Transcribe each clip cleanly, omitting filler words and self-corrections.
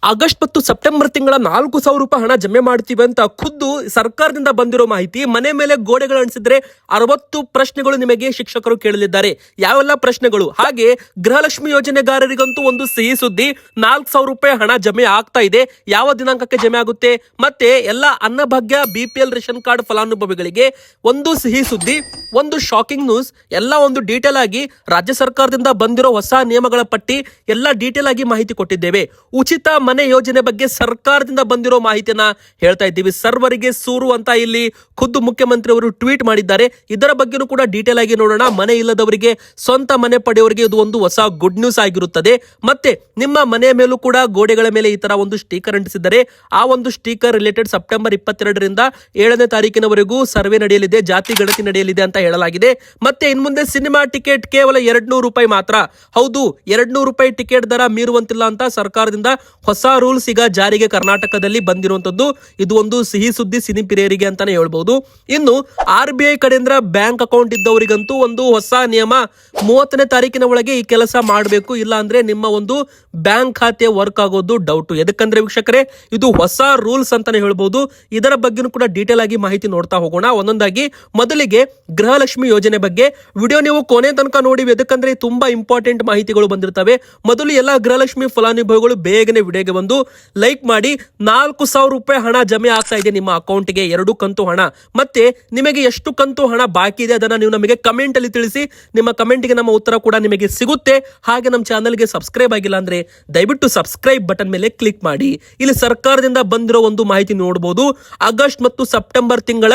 August ಮತ್ತು September ತಿಂಗಳ 4,000 ರೂಪಾಯಿ ಹಣ ಜಮೆ ಮಾಡ್ತೀವಿ ಅಂತ ಖುದ್ದು ಸರ್ಕಾರದಿಂದ ಬಂದಿರೋ ಮಾಹಿತಿ. ಮನೆ ಮೇಲೆ ಗೋಡೆಗಳು ಅಣಿಸಿದ್ರೆ 60 ಪ್ರಶ್ನೆಗಳು ನಿಮಗೆ ಶಿಕ್ಷಕರು ಕೇಳಲಿದ್ದಾರೆ. ಯಾವೆಲ್ಲ ಪ್ರಶ್ನೆಗಳು? ಹಾಗೆ ಗೃಹಲಕ್ಷ್ಮಿ ಯೋಜನೆಗಾರರಿಗಂತೂ ಒಂದು ಸಿಹಿ ಸುದ್ದಿ, 4,000 ರೂಪಾಯಿ ಹಣ ಜಮೆ ಆಗ್ತಾ ಇದೆ. ಯಾವ ದಿನಾಂಕಕ್ಕೆ ಜಮೆ ಆಗುತ್ತೆ? ಮತ್ತೆ ಎಲ್ಲ ಅನ್ನಭಾಗ್ಯ BPL ರೇಷನ್ ಕಾರ್ಡ್ ಫಲಾನುಭವಿಗಳಿಗೆ ಒಂದು ಸಿಹಿ ಸುದ್ದಿ, ಒಂದು ಶಾಕಿಂಗ್ ನ್ಯೂಸ್, ಎಲ್ಲ ಒಂದು ಡೀಟೇಲ್ ಆಗಿ ರಾಜ್ಯ ಸರ್ಕಾರದಿಂದ ಬಂದಿರೋ ಹೊಸ ನಿಯಮಗಳ ಪಟ್ಟಿ ಎಲ್ಲ ಡೀಟೇಲ್ ಆಗಿ ಮಾಹಿತಿ ಕೊಟ್ಟಿದ್ದೇವೆ. ಉಚಿತ ಮನೆ ಯೋಜನೆ ಬಗ್ಗೆ ಸರ್ಕಾರದಿಂದ ಬಂದಿರೋ ಮಾಹಿತಿಯನ್ನ ಹೇಳ್ತಾ ಇದ್ದೀವಿ. ಸರ್ವರಿಗೆ ಸೂರು ಅಂತ ಇಲ್ಲಿ ಖುದ್ದು ಮುಖ್ಯಮಂತ್ರಿ ಅವರು ಟ್ವೀಟ್ ಮಾಡಿದ್ದಾರೆ. ಇದರ ಬಗ್ಗೆನೂ ಕೂಡ ಡೀಟೇಲ್ ಆಗಿ ನೋಡೋಣ. ಮನೆ ಇಲ್ಲದವರಿಗೆ ಸ್ವಂತ ಮನೆ ಪಡೆಯವರಿಗೆ ಇದು ಒಂದು ಹೊಸ ಗುಡ್ ನ್ಯೂಸ್ ಆಗಿರುತ್ತದೆ. ಮತ್ತೆ ನಿಮ್ಮ ಮನೆಯ ಮೇಲೂ ಕೂಡ ಗೋಡೆಗಳ ಮೇಲೆ ಈ ತರ ಒಂದು ಸ್ಟಿಕರ್ ಅಂಟಿಸಿದ್ದಾರೆ. ಆ ಒಂದು ಸ್ಟಿಕರ್ ರಿಲೇಟೆಡ್ ಸೆಪ್ಟೆಂಬರ್ 22ರಿಂದ 7ನೇ ತಾರೀಕಿನವರೆಗೂ ಸರ್ವೆ ನಡೆಯಲಿದೆ, ಜಾತಿ ಗಣತಿ ನಡೆಯಲಿದೆ ಅಂತ ಹೇಳಲಾಗಿದೆ. ಮತ್ತೆ ಇನ್ಮುಂದೆ ಸಿನಿಮಾ ಟಿಕೆಟ್ ಕೇವಲ 200 ರೂಪಾಯಿ ಮಾತ್ರ. ಹೌದು, 200 ರೂಪಾಯಿ ಟಿಕೆಟ್ ದರ ಮೀರುವಂತಿಲ್ಲ ಅಂತ ಸರ್ಕಾರದಿಂದ ಹೊಸ ರೂಲ್ಸ್ ಈಗ ಜಾರಿಗೆ ಕರ್ನಾಟಕದಲ್ಲಿ ಬಂದಿರುವಂತದ್ದು. ಇದು ಒಂದು ಸಿಹಿ ಸುದ್ದಿ ಸಿನಿಪ್ರಿಯರಿಗೆ ಅಂತಾನೆ ಹೇಳ್ಬಹುದು. ಇನ್ನು RBI ಕಡೆಯಿಂದ ಬ್ಯಾಂಕ್ ಅಕೌಂಟ್ ಇದ್ದವರಿಗಂತೂ ಒಂದು ಹೊಸ ನಿಯಮ, 30ನೇ ತಾರೀಕಿನ ಒಳಗೆ ಈ ಕೆಲಸ ಮಾಡಬೇಕು, ಇಲ್ಲ ಅಂದ್ರೆ ನಿಮ್ಮ ಒಂದು ಬ್ಯಾಂಕ್ ಖಾತೆ ವರ್ಕ್ ಆಗೋದು ಡೌಟ್. ಎದಕ್ಕಂದ್ರೆ ವೀಕ್ಷಕರೇ, ಇದು ಹೊಸ ರೂಲ್ಸ್ ಅಂತಾನೆ ಹೇಳ್ಬಹುದು. ಇದರ ಬಗ್ಗೆನೂ ಕೂಡ ಡೀಟೇಲ್ ಆಗಿ ಮಾಹಿತಿ ನೋಡ್ತಾ ಹೋಗೋಣ ಒಂದೊಂದಾಗಿ. ಮೊದಲಿಗೆ ಗೃಹಲಕ್ಷ್ಮಿ ಯೋಜನೆ ಬಗ್ಗೆ ವಿಡಿಯೋ ನೀವು ಕೊನೆ ತನಕ ನೋಡಿ, ಎದಕ್ಕಂದ್ರೆ ತುಂಬಾ ಇಂಪಾರ್ಟೆಂಟ್ ಮಾಹಿತಿಗಳು ಬಂದಿರ್ತವೆ. ಮೊದಲು ಎಲ್ಲ ಗೃಹಲಕ್ಷ್ಮಿ ಫಲಾನುಭವಿಗಳು ಬೇಗನೆ ವಿಡಿಯೋಗೆ ಬಂದು ಲೈಕ್ ಮಾಡಿ. 4,000 ರೂಪಾಯಿ ಹಣ ಜಮೆ ಆಗ್ತಾ ಇದೆ ನಿಮ್ಮ ಅಕೌಂಟ್ಗೆ, 2 ಕಂತು ಹಣ. ಮತ್ತೆ ನಿಮಗೆ ಎಷ್ಟು ಕಂತು ಹಣ ಬಾಕಿ ಇದೆ ಅದನ್ನ ನೀವು ನಮಗೆ ಕಮೆಂಟ್ ಅಲ್ಲಿ ತಿಳಿಸಿ. ನಿಮ್ಮ ಕಮೆಂಟ್ಗೆ ನಮ್ಮ ಉತ್ತರ ಕೂಡ ನಿಮಗೆ ಸಿಗುತ್ತೆ. ಹಾಗೆ ನಮ್ಮ ಚಾನಲ್ಗೆ ಸಬ್ಸ್ಕ್ರೈಬ್ ಆಗಿಲ್ಲ ಅಂದ್ರೆ ದಯವಿಟ್ಟು ಸಬ್ಸ್ಕ್ರೈಬ್ ಬಟನ್ ಮೇಲೆ ಕ್ಲಿಕ್ ಮಾಡಿ. ಇಲ್ಲಿ ಸರ್ಕಾರದಿಂದ ಬಂದಿರೋ ಒಂದು ಮಾಹಿತಿ ನೋಡಬಹುದು. ಆಗಸ್ಟ್ ಮತ್ತು ಸೆಪ್ಟೆಂಬರ್ ತಿಂಗಳ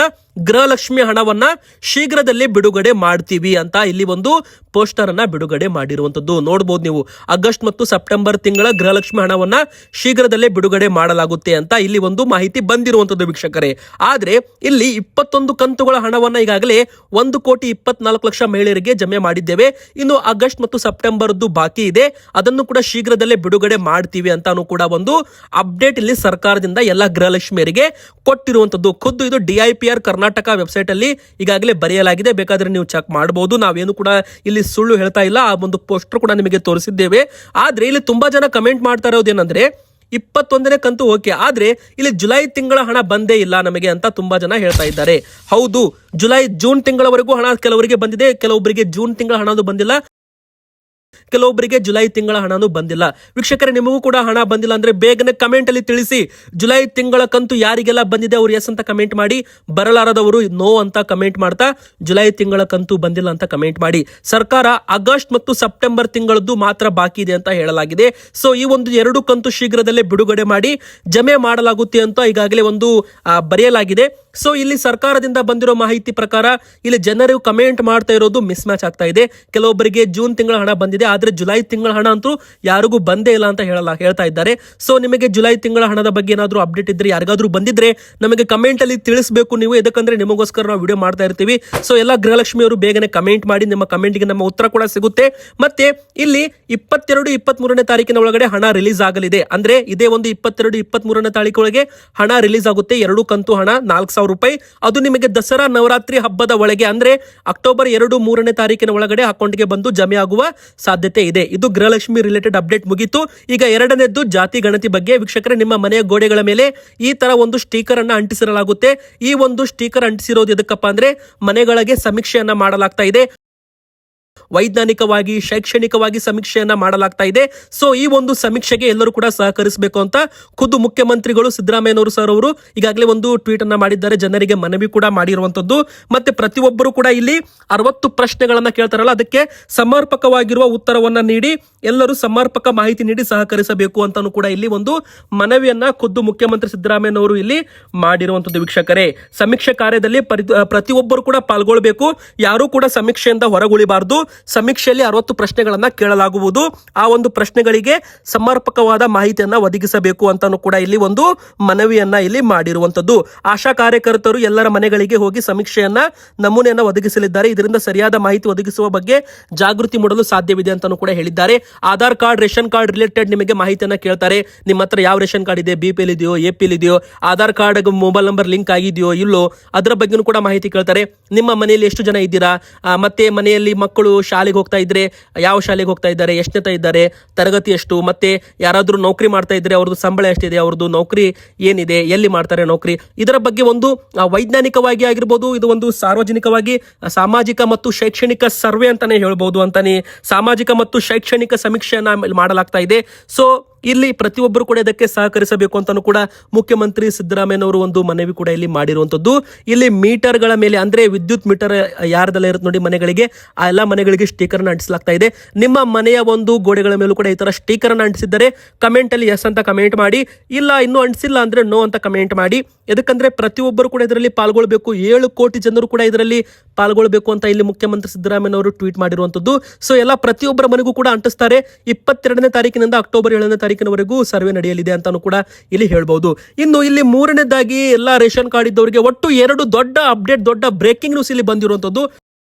ಗೃಹಲಕ್ಷ್ಮಿ ಹಣವನ್ನ ಶೀಘ್ರದಲ್ಲೇ ಬಿಡುಗಡೆ ಮಾಡ್ತೀವಿ ಅಂತ ಇಲ್ಲಿ ಒಂದು ಪೋಸ್ಟರ್ ಅನ್ನ ಬಿಡುಗಡೆ ಮಾಡಿರುವಂತದ್ದು ನೋಡಬಹುದು ನೀವು. ಆಗಸ್ಟ್ ಮತ್ತು ಸೆಪ್ಟೆಂಬರ್ ತಿಂಗಳ ಗೃಹಲಕ್ಷ್ಮಿ ಹಣವನ್ನ ಶೀಘ್ರದಲ್ಲೇ ಬಿಡುಗಡೆ ಮಾಡಲಾಗುತ್ತೆ ಅಂತ ಇಲ್ಲಿ ಒಂದು ಮಾಹಿತಿ ಬಂದಿರುವಂತದ್ದು ವೀಕ್ಷಕರೇ. ಆದ್ರೆ ಇಲ್ಲಿ 21 ಕಂತುಗಳ ಹಣವನ್ನ ಈಗಾಗಲೇ 1,24,00,000 ಮಹಿಳೆಯರಿಗೆ ಜಮೆ ಮಾಡಿದ್ದೇವೆ. ಇನ್ನು ಆಗಸ್ಟ್ ಮತ್ತು ಸೆಪ್ಟೆಂಬರ್ದು ಬಾಕಿ ಇದೆ, ಅದನ್ನು ಕೂಡ ಶೀಘ್ರದಲ್ಲೇ ಬಿಡುಗಡೆ ಮಾಡ್ತೀವಿ ಅಂತಾನು ಕೂಡ ಒಂದು ಅಪ್ಡೇಟ್ ಇಲ್ಲಿ ಸರ್ಕಾರದಿಂದ ಎಲ್ಲ ಗೃಹಲಕ್ಷ್ಮಿಯರಿಗೆ ಕೊಟ್ಟಿರುವಂತದ್ದು. ಖುದ್ದು ಇದು DIPR ಕರ್ನಾಟಕ ವೆಬ್ಸೈಟ್ ಅಲ್ಲಿ ಈಗಾಗಲೇ ಬರೆಯಲಾಗಿದೆ, ಬೇಕಾದ್ರೆ ನೀವು ಚೆಕ್ ಮಾಡಬಹುದು. ನಾವೇನು ಕೂಡ ಇಲ್ಲಿ ಸುಳ್ಳು ಹೇಳ್ತಾ ಇಲ್ಲ, ಆ ಒಂದು ಪೋಸ್ಟರ್ ಕೂಡ ನಿಮಗೆ ತೋರಿಸಿದ್ದೇವೆ. ಆದ್ರೆ ಇಲ್ಲಿ ತುಂಬಾ ಜನ ಕಮೆಂಟ್ ಮಾಡ್ತಾ ಇರೋದೇನಂದ್ರೆ 21ನೇ ಕಂತು ಓಕೆ, ಆದ್ರೆ ಇಲ್ಲಿ ಜುಲೈ ತಿಂಗಳ ಹಣ ಬಂದೇ ಇಲ್ಲ ನಮಗೆ ಅಂತ ತುಂಬಾ ಜನ ಹೇಳ್ತಾ ಇದ್ದಾರೆ. ಹೌದು, ಜೂನ್ ತಿಂಗಳವರೆಗೂ ಹಣ ಕೆಲವರಿಗೆ ಬಂದಿದೆ, ಕೆಲವೊಬ್ಬರಿಗೆ ಜೂನ್ ತಿಂಗಳ ಹಣದು ಬಂದಿಲ್ಲ, ಕೆಲವೊಬ್ಬರಿಗೆ ಜುಲೈ ತಿಂಗಳ ಹಣನೂ ಬಂದಿಲ್ಲ. ವೀಕ್ಷಕರೇ, ನಿಮಗೂ ಕೂಡ ಹಣ ಬಂದಿಲ್ಲ ಅಂದ್ರೆ ಬೇಗನೆ ಕಮೆಂಟ್ ಅಲ್ಲಿ ತಿಳಿಸಿ. ಜುಲೈ ತಿಂಗಳ ಕಂತು ಯಾರಿಗೆಲ್ಲ ಬಂದಿದೆ ಅವ್ರು ಎಸ್ ಅಂತ ಕಮೆಂಟ್ ಮಾಡಿ, ಬರಲಾರದವರು ನೋ ಅಂತ ಕಮೆಂಟ್ ಮಾಡ್ತಾ ಜುಲೈ ತಿಂಗಳ ಕಂತು ಬಂದಿಲ್ಲ ಅಂತ ಕಮೆಂಟ್ ಮಾಡಿ. ಸರ್ಕಾರ ಆಗಸ್ಟ್ ಮತ್ತು ಸೆಪ್ಟೆಂಬರ್ ತಿಂಗಳದ್ದು ಮಾತ್ರ ಬಾಕಿ ಇದೆ ಅಂತ ಹೇಳಲಾಗಿದೆ. ಸೊ ಈ ಒಂದು 2 ಕಂತು ಶೀಘ್ರದಲ್ಲೇ ಬಿಡುಗಡೆ ಮಾಡಿ ಜಮೆ ಮಾಡಲಾಗುತ್ತೆ ಅಂತ ಈಗಾಗಲೇ ಒಂದು ಬರೆಯಲಾಗಿದೆ. ಸೊ ಇಲ್ಲಿ ಸರ್ಕಾರದಿಂದ ಬಂದಿರೋ ಮಾಹಿತಿ ಪ್ರಕಾರ ಇಲ್ಲಿ ಜನರು ಕಮೆಂಟ್ ಮಾಡ್ತಾ ಇರೋದು ಮಿಸ್ ಮ್ಯಾಚ್ ಆಗ್ತಾ ಇದೆ. ಕೆಲವೊಬ್ಬರಿಗೆ ಜೂನ್ ತಿಂಗಳ ಹಣ ಬಂದಿದೆ, ಆದ್ರೆ ಜುಲೈ ತಿಂಗಳ ಹಣ ಅಂತೂ ಯಾರಿಗೂ ಬಂದೇ ಇಲ್ಲ ಅಂತ ಹೇಳ್ತಾ ಇದ್ದಾರೆ. ಸೊ ನಿಮಗೆ ಜುಲೈ ತಿಂಗಳ ಹಣದ ಬಗ್ಗೆ ಏನಾದರೂ ಅಪ್ಡೇಟ್ ಇದ್ರೆ, ಯಾರಿಗಾದ್ರೂ ಬಂದಿದ್ರೆ ನಮಗೆ ಕಮೆಂಟ್ ಅಲ್ಲಿ ತಿಳಿಸಬೇಕು ನೀವು. ಯಾಕಂದ್ರೆ ನಿಮಗೋಸ್ಕರ ನಾವು ವಿಡಿಯೋ ಮಾಡ್ತಾ ಇರ್ತೀವಿ. ಸೊ ಎಲ್ಲ ಗೃಹಲಕ್ಷ್ಮಿಯವರು ಬೇಗನೆ ಕಮೆಂಟ್ ಮಾಡಿ, ನಿಮ್ಮ ಕಮೆಂಟ್ಗೆ ನಮ್ಮ ಉತ್ತರ ಕೂಡ ಸಿಗುತ್ತೆ. ಮತ್ತೆ ಇಲ್ಲಿ 22, 23ನೇ ತಾರೀಕಿನ ಒಳಗಡೆ ಹಣ ರಿಲೀಸ್ ಆಗಲಿದೆ. ಅಂದ್ರೆ ಇದೇ ಒಂದು 22, 23ನೇ ತಾರೀಕು ಒಳಗೆ ಹಣ ರಿಲೀಸ್ ಆಗುತ್ತೆ. 2 ಕಂತು ಹಣ 4,000 ರೂಪಾಯಿ. ಅದು ನಿಮಗೆ ದಸರಾ ನವರಾತ್ರಿ ಹಬ್ಬದ ಒಳಗೆ ಅಂದ್ರೆ ಅಕ್ಟೋಬರ್ 2, 3ನೇ ತಾರೀಕಿನ ಒಳಗಡೆ ಅಕೌಂಟ್ಗೆ ಬಂದು ಜಮೆ ಆಗುವ ಸಾಧ್ಯತೆ ಇದೆ. ಇದು ಗೃಹಲಕ್ಷ್ಮಿ ರಿಲೇಟೆಡ್ ಅಪ್ಡೇಟ್ ಮುಗಿತು. ಈಗ ಎರಡನೇದ್ದು ಜಾತಿ ಗಣತಿ ಬಗ್ಗೆ. ವೀಕ್ಷಕರೇ, ನಿಮ್ಮ ಮನೆಯ ಗೋಡೆಗಳ ಮೇಲೆ ಈ ತರ ಒಂದು ಸ್ಟಿಕರ್ ಅನ್ನ ಅಂಟಿಸಿರಲಾಗುತ್ತೆ. ಈ ಒಂದು ಸ್ಟಿಕರ್ ಅಂಟಿಸಿರೋದು ಎದಕ್ಕಪ್ಪ ಅಂದ್ರೆ ಮನೆಗಳಿಗೆ ಸಮೀಕ್ಷೆಯನ್ನ ಮಾಡಲಾಗ್ತಾ ಇದೆ, ವೈಜ್ಞಾನಿಕವಾಗಿ ಶೈಕ್ಷಣಿಕವಾಗಿ ಸಮೀಕ್ಷೆಯನ್ನ ಮಾಡಲಾಗ್ತಾ ಇದೆ. ಸೊ ಈ ಒಂದು ಸಮೀಕ್ಷೆಗೆ ಎಲ್ಲರೂ ಕೂಡ ಸಹಕರಿಸಬೇಕು ಅಂತ ಖುದ್ದು ಮುಖ್ಯಮಂತ್ರಿಗಳು ಸಿದ್ದರಾಮಯ್ಯನವರು ಸರ್ ಅವರು ಈಗಾಗಲೇ ಒಂದು ಟ್ವೀಟ್ ಅನ್ನ ಮಾಡಿದ್ದಾರೆ, ಜನರಿಗೆ ಮನವಿ ಕೂಡ ಮಾಡಿರುವಂತದ್ದು. ಮತ್ತೆ ಪ್ರತಿಯೊಬ್ಬರು ಕೂಡ ಇಲ್ಲಿ 60 ಪ್ರಶ್ನೆಗಳನ್ನ ಕೇಳ್ತಾರಲ್ಲ, ಅದಕ್ಕೆ ಸಮರ್ಪಕವಾಗಿರುವ ಉತ್ತರವನ್ನ ನೀಡಿ ಎಲ್ಲರೂ ಸಮರ್ಪಕ ಮಾಹಿತಿ ನೀಡಿ ಸಹಕರಿಸಬೇಕು ಅಂತಾನು ಕೂಡ ಇಲ್ಲಿ ಒಂದು ಮನವಿಯನ್ನ ಖುದ್ದು ಮುಖ್ಯಮಂತ್ರಿ ಸಿದ್ದರಾಮಯ್ಯನವರು ಇಲ್ಲಿ ಮಾಡಿರುವಂತದ್ದು. ವೀಕ್ಷಕರೇ, ಸಮೀಕ್ಷೆ ಕಾರ್ಯದಲ್ಲಿ ಪ್ರತಿಯೊಬ್ಬರು ಕೂಡ ಪಾಲ್ಗೊಳ್ಳಬೇಕು, ಯಾರು ಕೂಡ ಸಮೀಕ್ಷೆಯಿಂದ ಹೊರಗುಳಿಬಾರದು. ಸಮೀಕ್ಷೆಯಲ್ಲಿ 60 ಪ್ರಶ್ನೆಗಳನ್ನ ಕೇಳಲಾಗುವುದು. ಆ ಒಂದು ಪ್ರಶ್ನೆಗಳಿಗೆ ಸಮರ್ಪಕವಾದ ಮಾಹಿತಿಯನ್ನ ಒದಗಿಸಬೇಕು ಅಂತಾನು ಕೂಡ ಇಲ್ಲಿ ಒಂದು ಮನವಿಯನ್ನ ಇಲ್ಲಿ ಮಾಡಿರುವಂತದ್ದು. ಆಶಾ ಕಾರ್ಯಕರ್ತರು ಎಲ್ಲರ ಮನೆಗಳಿಗೆ ಹೋಗಿ ಸಮೀಕ್ಷೆಯನ್ನ ನಮೂನೆಯನ್ನ ಒದಗಿಸಲಿದ್ದಾರೆ. ಇದರಿಂದ ಸರಿಯಾದ ಮಾಹಿತಿ ಒದಗಿಸುವ ಬಗ್ಗೆ ಜಾಗೃತಿ ಮೂಡಲು ಸಾಧ್ಯವಿದೆ ಅಂತಾನು ಕೂಡ ಹೇಳಿದ್ದಾರೆ. Aadhaar card, ration card related ನಿಮಗೆ ಮಾಹಿತಿಯನ್ನ ಕೇಳ್ತಾರೆ. ನಿಮ್ಮ ಹತ್ರ ಯಾವ ರೇಷನ್ ಕಾರ್ಡ್ ಇದೆ, BPL ಇದೆಯೋ, APL ಇದೆಯೋ, Aadhaar card mobile number link ಆಗಿದೆಯೋ ಇಲ್ಲೋ, ಅದರ ಬಗ್ಗೆನೂ ಕೂಡ ಮಾಹಿತಿ ಕೇಳ್ತಾರೆ. ನಿಮ್ಮ ಮನೆಯಲ್ಲಿ ಎಷ್ಟು ಜನ ಇದ್ದೀರಾ, ಮತ್ತೆ ಮನೆಯಲ್ಲಿ ಮಕ್ಕಳು ಶಾಲೆಗೆ ಹೋಗ್ತಾ ಇದ್ರೆ ಯಾವ ಶಾಲೆಗೆ ಹೋಗ್ತಾ ಇದ್ದಾರೆ, ಎಷ್ಟನೇ ಇದ್ದಾರೆ, ತರಗತಿ ಎಷ್ಟು, ಮತ್ತೆ ಯಾರಾದ್ರೂ ನೌಕರಿ ಮಾಡ್ತಾ ಇದ್ರೆ ಅವ್ರದ್ದು ಸಂಬಳ ಎಷ್ಟಿದೆ, ಅವ್ರದ್ದು ನೌಕರಿ ಏನಿದೆ, ಎಲ್ಲಿ ಮಾಡ್ತಾರೆ ನೌಕರಿ, ಇದರ ಬಗ್ಗೆ ಒಂದು ವೈಜ್ಞಾನಿಕವಾಗಿ ಆಗಿರ್ಬೋದು, ಇದು ಒಂದು ಸಾರ್ವಜನಿಕವಾಗಿ ಸಾಮಾಜಿಕ ಮತ್ತು ಶೈಕ್ಷಣಿಕ ಸರ್ವೆ ಅಂತಾನೆ ಹೇಳ್ಬೋದು, ಅಂತಾನೆ ಸಾಮಾಜಿಕ ಮತ್ತು ಶೈಕ್ಷಣಿಕ ಸಮೀಕ್ಷೆಯನ್ನ ಮಾಡಲಾಗ್ತಾ ಇದೆ. ಸೊ ಇಲ್ಲಿ ಪ್ರತಿಯೊಬ್ಬರು ಕೂಡ ಇದಕ್ಕೆ ಸಹಕರಿಸಬೇಕು ಅಂತಾನು ಕೂಡ ಮುಖ್ಯಮಂತ್ರಿ ಸಿದ್ದರಾಮಯ್ಯನವರು ಒಂದು ಮನವಿ ಕೂಡ ಇಲ್ಲಿ ಮಾಡಿರುವಂತದ್ದು. ಇಲ್ಲಿ ಮೀಟರ್ಗಳ ಮೇಲೆ ಅಂದ್ರೆ ವಿದ್ಯುತ್ ಮೀಟರ್ ಯಾರ್ದೆಲ್ಲ ಇರುತ್ತೆ ನೋಡಿ ಮನೆಗಳಿಗೆ, ಆ ಎಲ್ಲ ಮನೆಗಳಿಗೆ ಸ್ಟಿಕರ್ ಅನ್ನು ಅಂಟಿಸಲಾಗ್ತಾ ಇದೆ. ನಿಮ್ಮ ಮನೆಯ ಒಂದು ಗೋಡೆಗಳ ಮೇಲೂ ಕೂಡ ಈ ತರ ಸ್ಟಿಕರ್ ಅನ್ನು ಅಂಟಿಸಿದ್ದಾರೆ. ಕಮೆಂಟ್ ಅಲ್ಲಿ ಎಸ್ ಅಂತ ಕಮೆಂಟ್ ಮಾಡಿ, ಇಲ್ಲ ಇನ್ನೂ ಅಂಟಿಸಿಲ್ಲ ಅಂದ್ರೆ ನೋ ಅಂತ ಕಮೆಂಟ್ ಮಾಡಿ. ಎದಕ್ಕಂದ್ರೆ ಪ್ರತಿಯೊಬ್ಬರು ಕೂಡ ಇದರಲ್ಲಿ ಪಾಲ್ಗೊಳ್ಬೇಕು, 7 ಕೋಟಿ ಜನರು ಕೂಡ ಇದರಲ್ಲಿ ಪಾಲ್ಗೊಳ್ಬೇಕು ಅಂತ ಇಲ್ಲಿ ಮುಖ್ಯಮಂತ್ರಿ ಸಿದ್ದರಾಮಯ್ಯನವರು ಟ್ವೀಟ್ ಮಾಡಿರುವಂತದ್ದು. ಸೊ ಎಲ್ಲ ಪ್ರತಿಯೊಬ್ಬರ ಮನೆಗೂ ಕೂಡ ಅಂಟಿಸ್ತಾರೆ. 22ನೇ ತಾರೀಕಿನಿಂದ ಅಕ್ಟೋಬರ್ 7ನೇ ತಾರೀಕಿನವರೆಗೂ ಸರ್ವೆ ನಡೆಯಲಿದೆ ಅಂತಾನು ಕೂಡ ಇಲ್ಲಿ ಹೇಳ್ಬಹುದು. ಇನ್ನು ಇಲ್ಲಿ 3ನೇದಾಗಿ ಎಲ್ಲ ರೇಷನ್ ಕಾರ್ಡ್ ಇದ್ದವರಿಗೆ ಒಟ್ಟು 2 ದೊಡ್ಡ ಅಪ್ಡೇಟ್, ದೊಡ್ಡ ಬ್ರೇಕಿಂಗ್ ನ್ಯೂಸ್ ಇಲ್ಲಿ ಬಂದಿರುವಂತದ್ದು.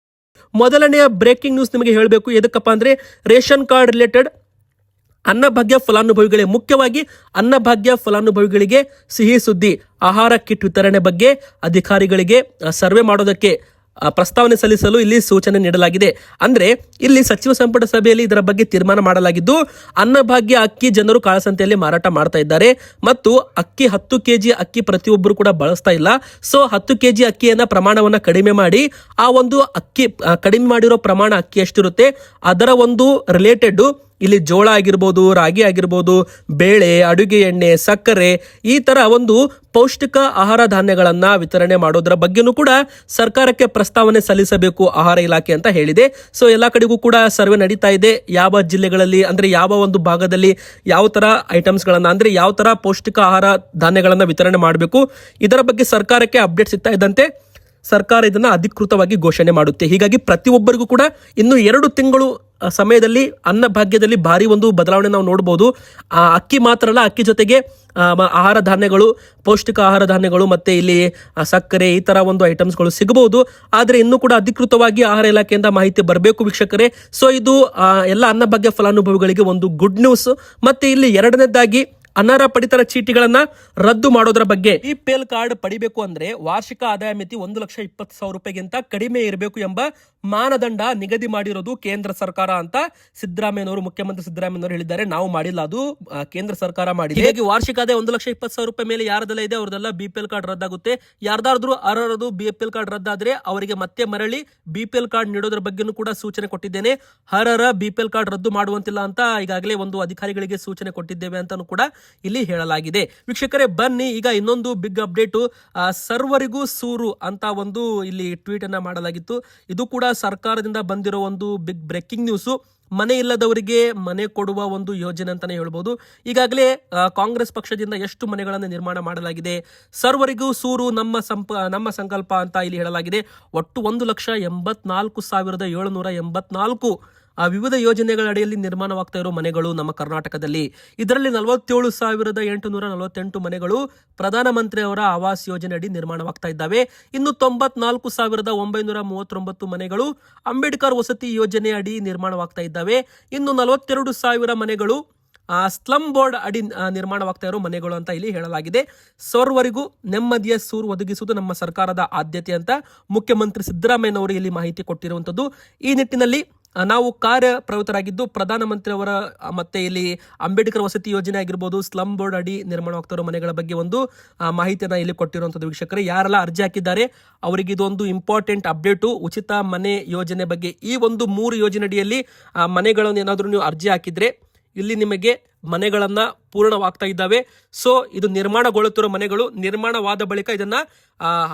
ಮೊದಲನೆಯ ಬ್ರೇಕಿಂಗ್ ನ್ಯೂಸ್ ನಿಮಗೆ ಹೇಳಬೇಕು, ಎದಕ್ಕಪ್ಪ ಅಂದ್ರೆ ರೇಷನ್ ಕಾರ್ಡ್ ರಿಲೇಟೆಡ್ ಅನ್ನಭಾಗ್ಯ ಫಲಾನುಭವಿಗಳೇ, ಮುಖ್ಯವಾಗಿ ಅನ್ನಭಾಗ್ಯ ಫಲಾನುಭವಿಗಳಿಗೆ ಸಿಹಿ ಸುದ್ದಿ. ಆಹಾರ ಕಿಟ್ ವಿತರಣೆ ಬಗ್ಗೆ ಅಧಿಕಾರಿಗಳಿಗೆ ಸರ್ವೆ ಮಾಡೋದಕ್ಕೆ ಪ್ರಸ್ತಾವನೆ ಸಲ್ಲಿಸಲು ಇಲ್ಲಿ ಸೂಚನೆ ನೀಡಲಾಗಿದೆ. ಅಂದ್ರೆ ಇಲ್ಲಿ ಸಚಿವ ಸಂಪುಟ ಸಭೆಯಲ್ಲಿ ಇದರ ಬಗ್ಗೆ ತೀರ್ಮಾನ ಮಾಡಲಾಗಿದ್ದು, ಅನ್ನಭಾಗ್ಯ ಅಕ್ಕಿ ಜನರು ಕಾಳಸಂತೆಯಲ್ಲಿ ಮಾರಾಟ ಮಾಡ್ತಾ ಇದ್ದಾರೆ ಮತ್ತು ಅಕ್ಕಿ 10 ಕೆಜಿ ಅಕ್ಕಿ ಪ್ರತಿಯೊಬ್ಬರು ಕೂಡ ಬಳಸ್ತಾ ಇಲ್ಲ. ಸೊ 10 ಕೆಜಿ ಅಕ್ಕಿಯನ್ನ ಪ್ರಮಾಣವನ್ನ ಕಡಿಮೆ ಮಾಡಿ, ಆ ಒಂದು ಅಕ್ಕಿ ಕಡಿಮೆ ಮಾಡಿರೋ ಪ್ರಮಾಣ ಅಕ್ಕಿ ಎಷ್ಟಿರುತ್ತೆ ಅದರ ಒಂದು ರಿಲೇಟೆಡ್ ಇಲ್ಲಿ ಜೋಳ ಆಗಿರ್ಬೋದು, ರಾಗಿ ಆಗಿರ್ಬೋದು, ಬೇಳೆ, ಅಡುಗೆ ಎಣ್ಣೆ, ಸಕ್ಕರೆ, ಈ ತರ ಒಂದು ಪೌಷ್ಟಿಕ ಆಹಾರ ಧಾನ್ಯಗಳನ್ನ ವಿತರಣೆ ಮಾಡೋದರ ಬಗ್ಗೆನೂ ಕೂಡ ಸರ್ಕಾರಕ್ಕೆ ಪ್ರಸ್ತಾವನೆ ಸಲ್ಲಿಸಬೇಕು ಆಹಾರ ಇಲಾಖೆ ಅಂತ ಹೇಳಿದೆ. ಸೊ ಎಲ್ಲಾ ಕಡೆಗೂ ಕೂಡ ಸರ್ವೆ ನಡೀತಾ ಇದೆ. ಯಾವ ಜಿಲ್ಲೆಗಳಲ್ಲಿ ಅಂದ್ರೆ ಯಾವ ಒಂದು ಭಾಗದಲ್ಲಿ ಯಾವ ತರ ಐಟಮ್ಸ್ ಗಳನ್ನ ಅಂದ್ರೆ ಯಾವ ತರ ಪೌಷ್ಟಿಕ ಆಹಾರ ಧಾನ್ಯಗಳನ್ನ ವಿತರಣೆ ಮಾಡಬೇಕು, ಇದರ ಬಗ್ಗೆ ಸರ್ಕಾರಕ್ಕೆ ಅಪ್ಡೇಟ್ ಸಿಗ್ತಾ ಇದ್ದಂತೆ ಸರ್ಕಾರ ಇದನ್ನ ಅಧಿಕೃತವಾಗಿ ಘೋಷಣೆ ಮಾಡುತ್ತೆ. ಹೀಗಾಗಿ ಪ್ರತಿಯೊಬ್ಬರಿಗೂ ಕೂಡ ಇನ್ನು 2 ತಿಂಗಳು ಸಮಯದಲ್ಲಿ ಅನ್ನಭಾಗ್ಯದಲ್ಲಿ ಭಾರಿ ಒಂದು ಬದಲಾವಣೆ ನಾವು ನೋಡಬಹುದು. ಅಕ್ಕಿ ಮಾತ್ರ ಅಲ್ಲ, ಅಕ್ಕಿ ಜೊತೆಗೆ ಆಹಾರ ಧಾನ್ಯಗಳು, ಪೌಷ್ಟಿಕ ಆಹಾರ ಧಾನ್ಯಗಳು, ಮತ್ತೆ ಇಲ್ಲಿ ಸಕ್ಕರೆ, ಈ ತರ ಒಂದು ಐಟಮ್ಸ್ಗಳು ಸಿಗಬಹುದು. ಆದ್ರೆ ಇನ್ನೂ ಕೂಡ ಅಧಿಕೃತವಾಗಿ ಆಹಾರ ಇಲಾಖೆಯಿಂದ ಮಾಹಿತಿ ಬರಬೇಕು ವೀಕ್ಷಕರೇ. ಸೊ ಇದು ಎಲ್ಲ ಅನ್ನಭಾಗ್ಯ ಫಲಾನುಭವಿಗಳಿಗೆ ಒಂದು ಗುಡ್ ನ್ಯೂಸ್. ಮತ್ತೆ ಇಲ್ಲಿ 2ನೇದಾಗಿ ಅನರ್ಹ ಪಡಿತರ ಚೀಟಿಗಳನ್ನ ರದ್ದು ಮಾಡೋದ್ರ ಬಗ್ಗೆ. BPL ಕಾರ್ಡ್ ಪಡಿಬೇಕು ಅಂದ್ರೆ ವಾರ್ಷಿಕ ಆದಾಯ ಮಿತಿ 1,20,000 ರೂಪಾಯಿಗಿಂತ ಕಡಿಮೆ ಇರಬೇಕು ಎಂಬ ಮಾನದಂಡ ನಿಗದಿ ಮಾಡಿರೋದು ಕೇಂದ್ರ ಸರ್ಕಾರ ಅಂತ ಸಿದ್ದರಾಮಯ್ಯನವರು, ಮುಖ್ಯಮಂತ್ರಿ ಸಿದ್ದರಾಮಯ್ಯನವರು ಹೇಳಿದ್ದಾರೆ. ನಾವು ಮಾಡಿಲ್ಲ, ಅದು ಕೇಂದ್ರ ಸರ್ಕಾರ ಮಾಡಿದೆ. ಹೀಗಾಗಿ ವಾರ್ಷಿಕ ಆದಾಯ 1,20,000 ರೂಪಾಯಿ ಮೇಲೆ ಯಾರದೆಲ್ಲ ಇದೆ ಅವ್ರದೆಲ್ಲ BPL ಕಾರ್ಡ್ ರದ್ದಾಗುತ್ತೆ. ಯಾರ್ದಾದ್ರೂ ಅರ್ಹರದು BPL ಕಾರ್ಡ್ ರದ್ದಾದ್ರೆ ಅವರಿಗೆ ಮತ್ತೆ ಮರಳಿ BPL ಕಾರ್ಡ್ ನೀಡೋದ್ರ ಬಗ್ಗೆನೂ ಕೂಡ ಸೂಚನೆ ಕೊಟ್ಟಿದ್ದೇನೆ. ಅರ್ಹರ BPL ಕಾರ್ಡ್ ರದ್ದು ಮಾಡುವಂತಿಲ್ಲ ಅಂತ ಈಗಾಗಲೇ ಒಂದು ಅಧಿಕಾರಿಗಳಿಗೆ ಸೂಚನೆ ಕೊಟ್ಟಿದ್ದೇವೆ ಅಂತಾನು ಕೂಡ ಇಲ್ಲಿ ಹೇಳಲಾಗಿದೆ. ವೀಕ್ಷಕರೇ ಬನ್ನಿ, ಈಗ ಇನ್ನೊಂದು ಬಿಗ್ ಅಪ್ಡೇಟ್. ಸರ್ವರಿಗೂ ಸೂರು ಅಂತ ಒಂದು ಇಲ್ಲಿ ಟ್ವೀಟ್ ಅನ್ನ ಮಾಡಲಾಗಿತ್ತು. ಇದು ಕೂಡ ಸರ್ಕಾರದಿಂದ ಬಂದಿರೋ ಒಂದು ಬಿಗ್ ಬ್ರೇಕಿಂಗ್ ನ್ಯೂಸ್. ಮನೆ ಇಲ್ಲದವರಿಗೆ ಮನೆ ಕೊಡುವ ಒಂದು ಯೋಜನೆ ಅಂತಾನೆ ಹೇಳ್ಬೋದು. ಈಗಾಗಲೇ ಕಾಂಗ್ರೆಸ್ ಪಕ್ಷದಿಂದ ಎಷ್ಟು ಮನೆಗಳನ್ನು ನಿರ್ಮಾಣ ಮಾಡಲಾಗಿದೆ, ಸರ್ವರಿಗೂ ಸೂರು ನಮ್ಮ ಸಂಕಲ್ಪ ಅಂತ ಇಲ್ಲಿ ಹೇಳಲಾಗಿದೆ. ಒಟ್ಟು 1,84,784 ವಿವಿಧ ಯೋಜನೆಗಳ ಅಡಿಯಲ್ಲಿ ನಿರ್ಮಾಣವಾಗ್ತಾ ಇರೋ ಮನೆಗಳು ನಮ್ಮ ಕರ್ನಾಟಕದಲ್ಲಿ. ಇದರಲ್ಲಿ 47,848 ಮನೆಗಳು ಪ್ರಧಾನಮಂತ್ರಿ ಅವರ ಆವಾಸ್ ಯೋಜನೆ ಅಡಿ ನಿರ್ಮಾಣವಾಗ್ತಾ ಇದ್ದಾವೆ. ಇನ್ನು 94,939 ಮನೆಗಳು ಅಂಬೇಡ್ಕರ್ ವಸತಿ ಯೋಜನೆ ಅಡಿ ನಿರ್ಮಾಣವಾಗ್ತಾ ಇದ್ದಾವೆ. ಇನ್ನು 42,000 ಮನೆಗಳು ಸ್ಲಮ್ ಬೋರ್ಡ್ ಅಡಿ ನಿರ್ಮಾಣವಾಗ್ತಾ ಇರೋ ಮನೆಗಳು ಅಂತ ಇಲ್ಲಿ ಹೇಳಲಾಗಿದೆ. ಸರ್ವರಿಗೂ ನೆಮ್ಮದಿಯ ಸೂರು ಒದಗಿಸುವುದು ನಮ್ಮ ಸರ್ಕಾರದ ಆದ್ಯತೆ ಅಂತ ಮುಖ್ಯಮಂತ್ರಿ ಸಿದ್ದರಾಮಯ್ಯನವರು ಇಲ್ಲಿ ಮಾಹಿತಿ ಕೊಟ್ಟಿರುವಂತದ್ದು. ಈ ನಿಟ್ಟಿನಲ್ಲಿ ನಾವು ಕಾರ್ಯಪ್ರವೃತ್ತರಾಗಿದ್ದು ಪ್ರಧಾನಮಂತ್ರಿ ಅವರ ಮತ್ತೆ ಇಲ್ಲಿ ಅಂಬೇಡ್ಕರ್ ವಸತಿ ಯೋಜನೆ ಆಗಿರ್ಬೋದು, ಸ್ಲಮ್ ಬೋರ್ಡ್ ಅಡಿ ನಿರ್ಮಾಣವಾಗ್ತಾ ಇರೋ ಮನೆಗಳ ಬಗ್ಗೆ ಒಂದು ಮಾಹಿತಿಯನ್ನ ಇಲ್ಲಿ ಕೊಟ್ಟಿರುವಂತದ್ದು. ವೀಕ್ಷಕರೇ ಯಾರೆಲ್ಲ ಅರ್ಜಿ ಹಾಕಿದ್ದಾರೆ ಅವರಿಗೆ ಇದೊಂದು ಇಂಪಾರ್ಟೆಂಟ್ ಅಪ್ಡೇಟು. ಉಚಿತ ಮನೆ ಯೋಜನೆ ಬಗ್ಗೆ ಈ ಒಂದು 3 ಯೋಜನೆ ಅಡಿಯಲ್ಲಿ ಮನೆಗಳನ್ನು ಏನಾದರೂ ನೀವು ಅರ್ಜಿ ಹಾಕಿದ್ರೆ ಇಲ್ಲಿ ನಿಮಗೆ ಮನೆಗಳನ್ನ ಪೂರ್ಣವಾಗ್ತಾ ಇದ್ದಾವೆ. ಸೊ ಇದು ನಿರ್ಮಾಣಗೊಳ್ಳುತ್ತಿರೋ ಮನೆಗಳು ನಿರ್ಮಾಣವಾದ ಬಳಿಕ ಇದನ್ನ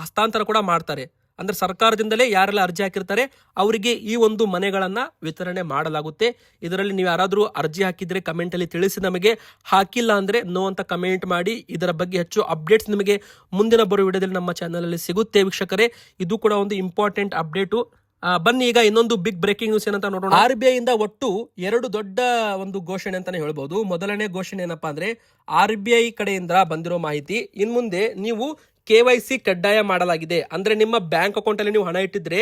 ಹಸ್ತಾಂತರ ಕೂಡ ಮಾಡ್ತಾರೆ. ಅಂದ್ರೆ ಸರ್ಕಾರದಿಂದಲೇ ಯಾರೆಲ್ಲ ಅರ್ಜಿ ಹಾಕಿರ್ತಾರೆ ಅವರಿಗೆ ಈ ಒಂದು ಮನೆಗಳನ್ನ ವಿತರಣೆ ಮಾಡಲಾಗುತ್ತೆ. ಇದರಲ್ಲಿ ನೀವು ಯಾರಾದರೂ ಅರ್ಜಿ ಹಾಕಿದ್ರೆ ಕಮೆಂಟ್ ಅಲ್ಲಿ ತಿಳಿಸಿ ನಮಗೆ. ಹಾಕಿಲ್ಲ ಅಂದ್ರೆ ನೋ ಅಂತ ಕಮೆಂಟ್ ಮಾಡಿ. ಇದರ ಬಗ್ಗೆ ಹೆಚ್ಚು ಅಪ್ಡೇಟ್ಸ್ ನಿಮಗೆ ಮುಂದಿನ ಬರೋ ವಿಡಿಯೋದಲ್ಲಿ ನಮ್ಮ ಚಾನಲ್ ಅಲ್ಲಿ ಸಿಗುತ್ತೆ ವೀಕ್ಷಕರೇ. ಇದು ಕೂಡ ಒಂದು ಇಂಪಾರ್ಟೆಂಟ್ ಅಪ್ಡೇಟು. ಬನ್ನಿ ಈಗ ಇನ್ನೊಂದು ಬಿಗ್ ಬ್ರೇಕಿಂಗ್ ನ್ಯೂಸ್ ಏನಂತ ನೋಡೋಣ. RBI ಇಂದ ಒಟ್ಟು 2 ದೊಡ್ಡ ಒಂದು ಘೋಷಣೆ ಅಂತಾನೆ ಹೇಳ್ಬಹುದು. ಮೊದಲನೇ ಘೋಷಣೆ ಏನಪ್ಪಾ ಅಂದ್ರೆ RBI ಕಡೆಯಿಂದ ಬಂದಿರೋ ಮಾಹಿತಿ. ಇನ್ ಮುಂದೆ ನೀವು KYC ಕಡ್ಡಾಯ ಮಾಡಲಾಗಿದೆ. ಅಂದ್ರೆ ನಿಮ್ಮ ಬ್ಯಾಂಕ್ ಅಕೌಂಟ್ ಅಲ್ಲಿ ನೀವು ಹಣ ಇಟ್ಟಿದ್ರೆ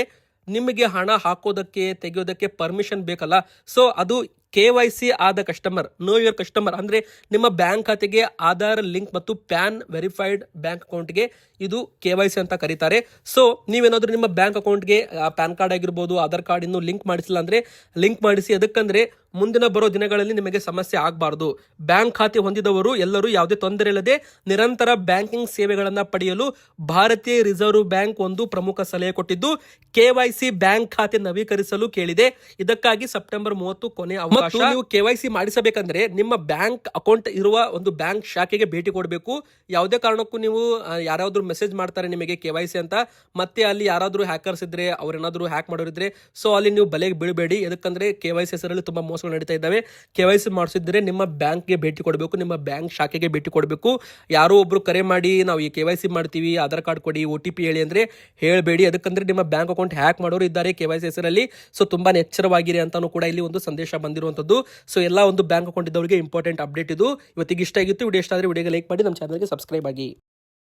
ನಿಮಗೆ ಹಣ ಹಾಕೋದಕ್ಕೆ ತೆಗೆಯೋದಕ್ಕೆ ಪರ್ಮಿಷನ್ ಬೇಕಲ್ಲ, ಸೊ ಅದು KYC ಆದ ಕಸ್ಟಮರ್, ನೋ ಯುವರ್ ಕಸ್ಟಮರ್ ಅಂದ್ರೆ ನಿಮ್ಮ ಬ್ಯಾಂಕ್ ಖಾತೆಗೆ ಆಧಾರ್ ಲಿಂಕ್ ಮತ್ತು ಪ್ಯಾನ್ ವೆರಿಫೈಡ್ ಬ್ಯಾಂಕ್ ಅಕೌಂಟ್ಗೆ ಇದು KYC ಅಂತ ಕರೀತಾರೆ. ಸೊ ನೀವೇನಾದ್ರೂ ನಿಮ್ಮ ಬ್ಯಾಂಕ್ ಅಕೌಂಟ್ಗೆ ಪ್ಯಾನ್ ಕಾರ್ಡ್ ಆಗಿರ್ಬೋದು, ಆಧಾರ್ ಕಾರ್ಡ್ ಇನ್ನು ಲಿಂಕ್ ಮಾಡಿಸಿಲ್ಲ ಅಂದ್ರೆ ಲಿಂಕ್ ಮಾಡಿಸಿ. ಅದಕ್ಕಂದ್ರೆ ಮುಂದಿನ ಬರೋ ದಿನಗಳಲ್ಲಿ ನಿಮಗೆ ಸಮಸ್ಯೆ ಆಗಬಾರ್ದು. ಬ್ಯಾಂಕ್ ಖಾತೆ ಹೊಂದಿದವರು ಎಲ್ಲರೂ ಯಾವುದೇ ತೊಂದರೆ ಇಲ್ಲದೆ ನಿರಂತರ ಬ್ಯಾಂಕಿಂಗ್ ಸೇವೆಗಳನ್ನ ಪಡೆಯಲು ಭಾರತೀಯ ರಿಸರ್ವ್ ಬ್ಯಾಂಕ್ ಒಂದು ಪ್ರಮುಖ ಸಲಹೆ ಕೊಟ್ಟಿದ್ದು KYC ಬ್ಯಾಂಕ್ ಖಾತೆ ನವೀಕರಿಸಲು ಕೇಳಿದೆ. ಇದಕ್ಕಾಗಿ ಸೆಪ್ಟೆಂಬರ್ 30 ಕೊನೆ ಅವಕಾಶ. ನೀವು KYC ಮಾಡಿಸಬೇಕಂದ್ರೆ ನಿಮ್ಮ ಬ್ಯಾಂಕ್ ಅಕೌಂಟ್ ಇರುವ ಒಂದು ಬ್ಯಾಂಕ್ ಶಾಖೆಗೆ ಭೇಟಿ ಕೊಡಬೇಕು. ಯಾವುದೇ ಕಾರಣಕ್ಕೂ ನೀವು ಯಾರಾದ್ರೂ ಮೆಸೇಜ್ ಮಾಡ್ತಾರೆ ನಿಮಗೆ KYC ಅಂತ, ಮತ್ತೆ ಅಲ್ಲಿ ಯಾರಾದ್ರೂ ಹ್ಯಾಕರ್ಸ್ ಇದ್ರೆ, ಅವ್ರೇನಾದ್ರೂ ಹ್ಯಾಕ್ ಮಾಡೋರಿದ್ರೆ, ಸೊ ಅಲ್ಲಿ ನೀವು ಬಲೆಗೆ ಬೀಳಬೇಡಿ. ಯಾಕಂದ್ರೆ KYC ಹೆಸರಲ್ಲಿ ತುಂಬಾ ಮೋಸಗಳು ನಡೀತಾ ಇದ್ದಾವೆ. KYC ಮಾಡಿಸಿದ್ರೆ ನಿಮ್ಮ ಬ್ಯಾಂಕ್ಗೆ ಭೇಟಿ ಕೊಡಬೇಕು, ನಿಮ್ಮ ಬ್ಯಾಂಕ್ ಶಾಖೆಗೆ ಭೇಟಿ ಕೊಡಬೇಕು. ಯಾರೋ ಒಬ್ರು ಕರೆ ಮಾಡಿ ನಾವು ಈ KYC ಮಾಡ್ತೀವಿ, ಆಧಾರ್ ಕಾರ್ಡ್ ಕೊಡಿ, OTP ಹೇಳಿ ಅಂದ್ರೆ ಹೇಳಬೇಡಿ. ಅದಕ್ಕಂದ್ರೆ ನಿಮ್ಮ ಬ್ಯಾಂಕ್ ಅಕೌಂಟ್ ಹ್ಯಾಕ್ ಮಾಡೋರು ಇದ್ದಾರೆ KYC ಹೆಸರಲ್ಲಿ. ಸೊ ತುಂಬಾ ಎಚ್ಚರವಾಗಿರಿ ಅಂತಾನು ಕೂಡ ಇಲ್ಲಿ ಒಂದು ಸಂದೇಶ ಬಂದಿರುವಂತದ್ದು. ಸೊ ಎಲ್ಲ ಒಂದು ಬ್ಯಾಂಕ್ ಅಕೌಂಟ್ ಇದ್ದವರಿಗೆ ಇಂಪಾರ್ಟೆಂಟ್ ಅಪ್ಡೇಟ್ ಇದು. ಇವತ್ತಿಗೆ ಇಷ್ಟ ಆಗಿತ್ತು. ವಿಡಿಯೋ ಇಷ್ಟ ಆದರೆ ವಿಡಿಯೋಗೆ ಲೈಕ್ ಮಾಡಿ, ನಮ್ಮ ಚಾನಲ್ಗೆ ಸಬ್ಸ್ಕ್ರೈಬ್ ಆಗಿ.